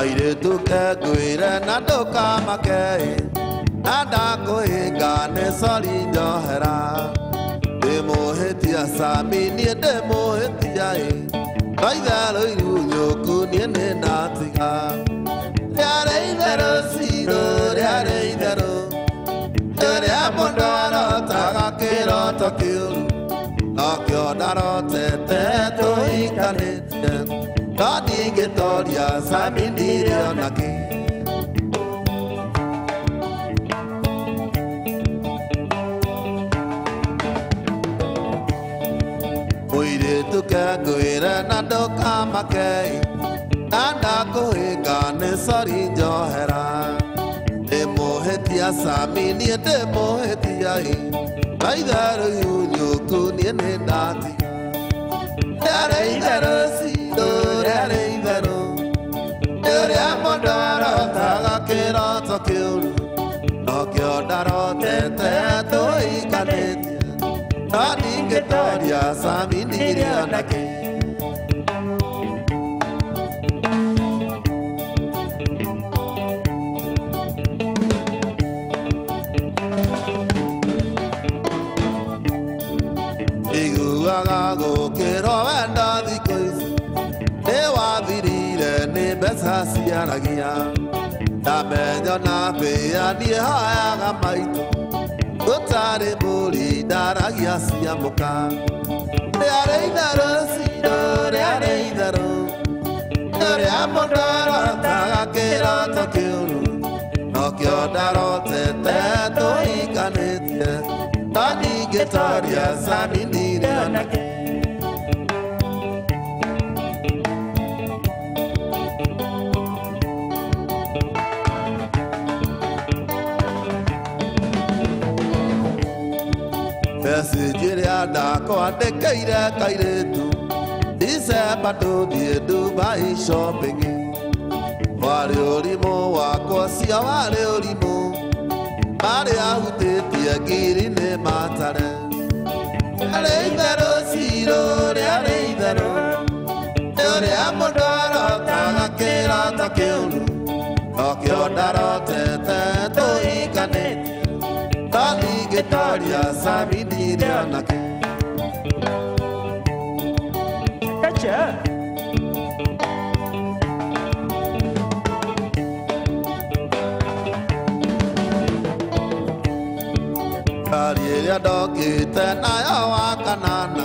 Aire tu ke kuire na doka makei Nada kuhinga ne sori johera Demo hetia sami ni demo hetia e Kaida lo iru nyoku ni ne natiga Yare idaro siro yare idaro Yare amondoro taga kiro tokiuru Akyo daro te to ikanete Kadi getoria samindiri onaki Oire tuke guire nadoka makei Nada kuhinga ne sori johera Demo hetia samini demo hetia hi Kaidaro yunyuku ni ne nati Yare idaro si Yare idaro Yare amondoro taga kiro tokiuru Nokyo daro te to ikanete Nani getoria samindiri onaki Igu agago kiro enda dikoisi Ewa virire ni besa siaragia Tamejo na pea ni haya maito Utare buri daragia siamuka Reare idaro siro reare idaro Yore amondoro taga kiro tokiuru Nokyo daro te to ikanete Tani getoria samindiri onaki Jiria da ko ade kaire kaire tu Dise pato die Dubai shopping Wale orimo wako siya wale orimo Mare ahute tia giri ne matare Ale idaro siro ale idaro Yore amondoro taga kira takeunu Okyo daro te to ikanete Tali getoria samindiri onaki Gotcha. Kariya dogi te na yawa kanana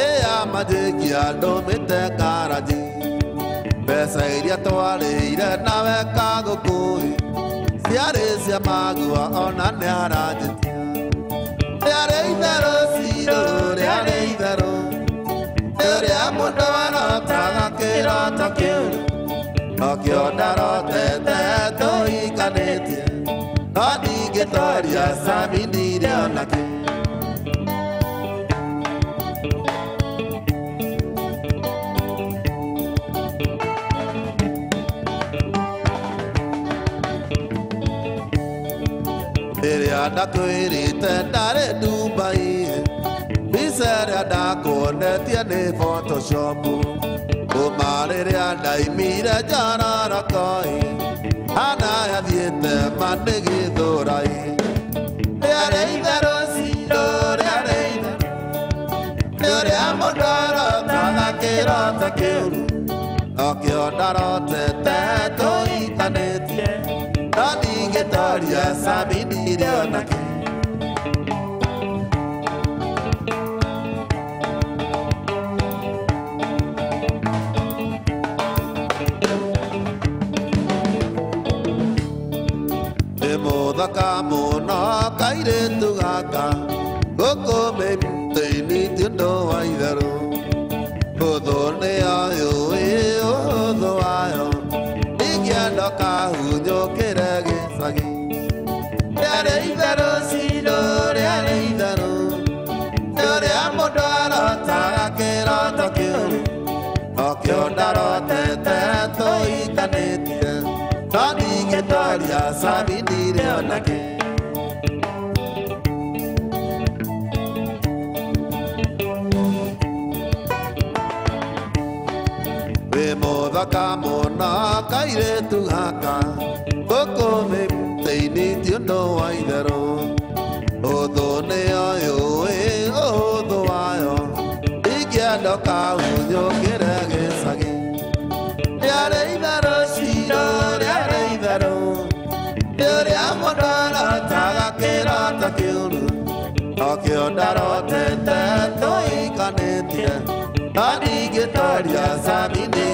Eya majiki adomite karaji Besa iria toale ire nawe kago kui Siare sia magua ona ne harajitia Yare idaro siro yare idaro Yore amondoro taga kiro tokiuru Nokyo daro te to ikanete Kadi getoria samindiri onaki Ere adako ere te dare Dubai Bisere adako ne tiene Photoshop Umarere adai mire jara rakoi Ana ya diete manegi dorai Yare idaro siro yare idaro Yore amondoro taga kiro tokiuru Nokyo daro te to ikanete Nani getoria samindiri onaki Muthaka muno kaire tugaka Goko meimteini tiendo wa idaro Huthu ni ayo e huthu ayo Nigiendo kahunyo kiregi sabini leonake we mothaka mona kaire tu haka koko me teini tiondo waidero odo ne ayo e odo ayo igiado ka unyo gerege sagi yare idaro shiro yare idaro yare amodara taga kera takiuru akio daro tete toi kanetia adi getaria sabine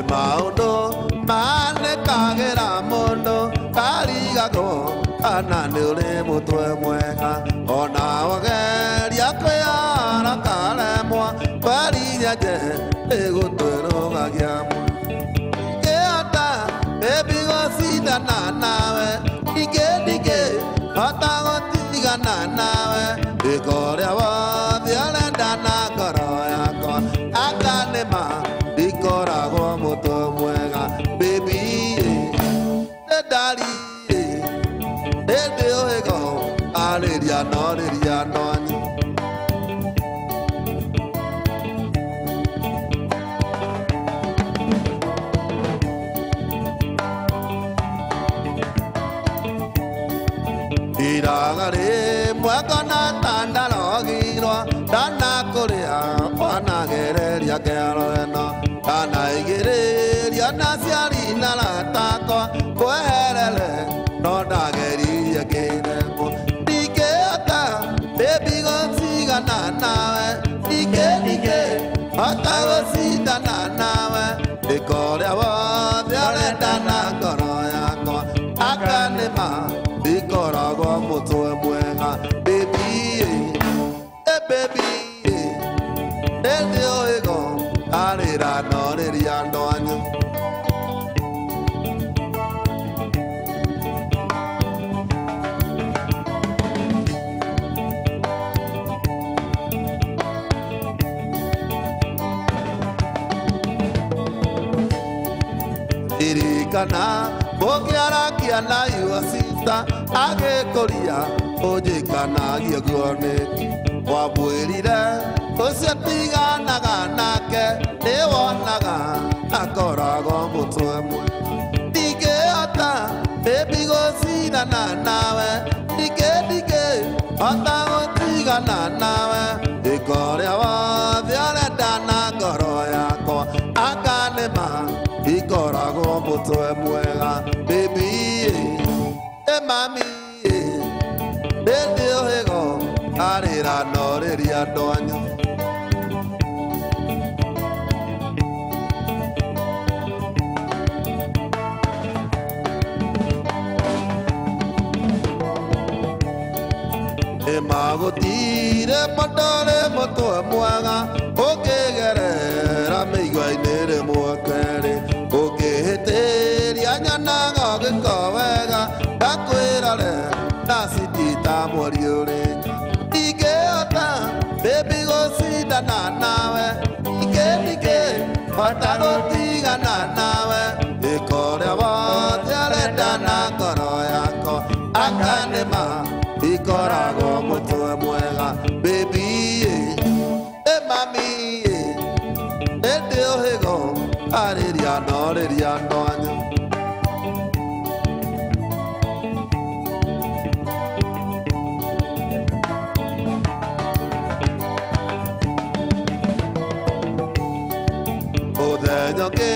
Maundo, mane kagera mondo, kariga ko, ananure mutwe mwega, ona wageri akwea kale mwa, kariga je, ego twero gagiamu. Keata, ebigo sida na nawe, dige, hata gotiga na nawe, ikore wa, violenda na koro yako, akane ma. Ikora go moto mwega baby the daddy de oego aleria no iragare mwakana tanda logiro dana korea wana gereria kereno ana igereria nasiari na latako koherele no dageria keremo dikeata baby gonsiga na nawe dike ata gosida na nawe ikore wa vyale dana koro yako akanema ikora go mutwe mwega baby baby oego arira no riria ndoanyu irikana bokiara kiana yuasista agekoria ojekana giegone wabwirire Osiatiganaga nake newonaga akorago mutwe mwe dikeata ebigo sina na nawe dike ata gotigana nawe ikore wa vyale dana koro yako akanema ikorago mutwe mwega baby mami bende ohego arira no riria ndoanyu magotire matare motwe mwega ukigerera mĩigua-inĩ rĩmwe kerĩ ũkĩhĩtĩria nyanaga gĩko ta moriore ike ota baby go sida na nawe ike ota go tiga na nawe ikore wa tele dana koro yako akanema ikora go mutwe mwega baby mami dio hego ariria no anyo Odenyoke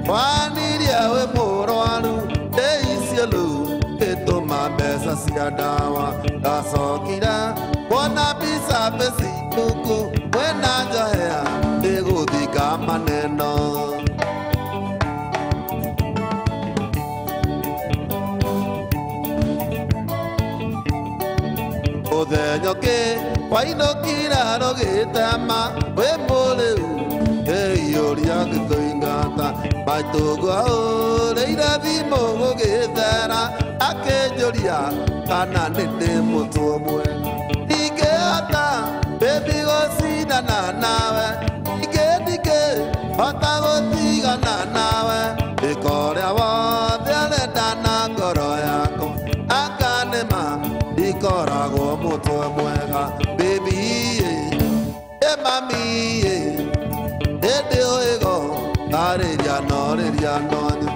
waniria we moroaru deisielu eto mabesa siadawa asokira bona bisa pesi kuku wena jahea egudika maneno Odenyoke wainokira rogitama we moleu yoria gikoingata baitogo leira bimo gogethera akejoria kana nende mutu mwe ike ata baby go sida na nawe ike ata go tiga na nawe ikore wa dele dana ngoro yako akanema ikora go mutu mwega baby mami ego ariria no anyo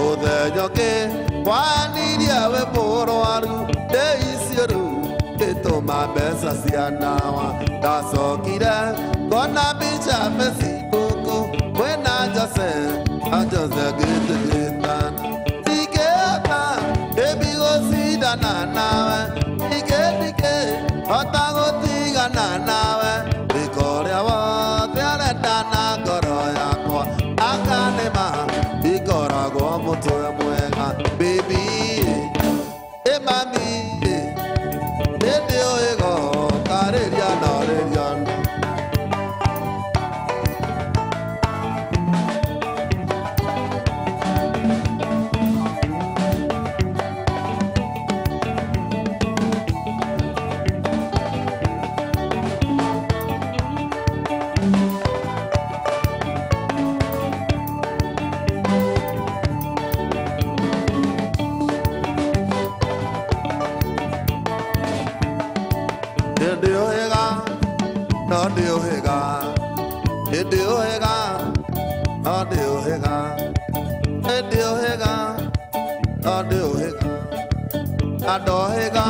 Odenyoke waniria we moroaru deisieru eto mabesa sianawa dasokira Gonna be Jafesi Boko when I just get the done. Tigeta, baby go see the nana, Ike, Otago Tiga Nana, Victoria, the Aletana Goroyako, Akanema, Vicorago Motoemuega, baby, Emami, Ego, Careria, Norian. Adohega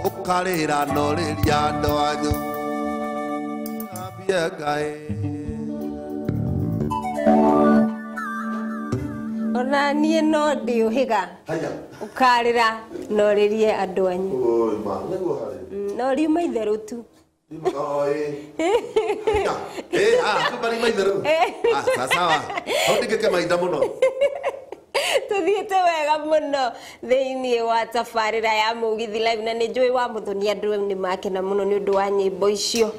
ukarira no riria ndo anyu abia gai ona nie no ndiohega ukarira no riria andu anyu oi ma nego hari no ri maitheru tu kubari maitheru sawa hondike maitha muno tuthiete wega muno thiini wa tabarira ya Mugithi Live na ni njui wa muthonia andu ni makena muno ni undu wa nyimbo icio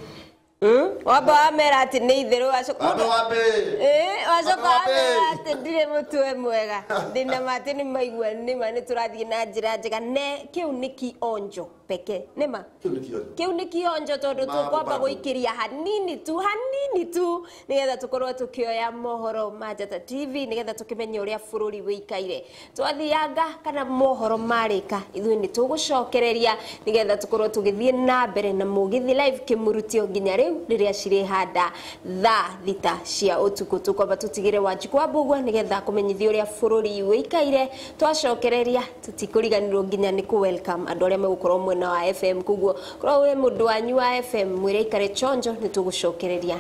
wamba amera ati ni itheru acoka amera ati ndire mutwe mwega ndina mati ni maigua nima ni turathie na njira njega ne kiu ni kionjo peke nima kiu ni kionjo tondu tukwamba guikiria hanini tu nigetha tukorwo tukioya mohoro ma Njata TV nigetha tukimenya uria bururi wikaire twathianga kana mohoro marika ithui ni tugucokereria nigetha tukorwo tugithie na mbere na Mugithi Live kimurutio nginya riu riria ciri handa thita cia utuku tukwamba tutigire Wanjiku wa Mbugua nigetha kumenyithia uria bururi wikaire twacokereria tutikuriganirwo nginya ni ku welcome andu aria megukorwo mwena wa FM kuguo korwo we mundu wanyu wa FM mwire ikare chonjo ni tugucokereria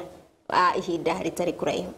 ihinda ritari kuraihu.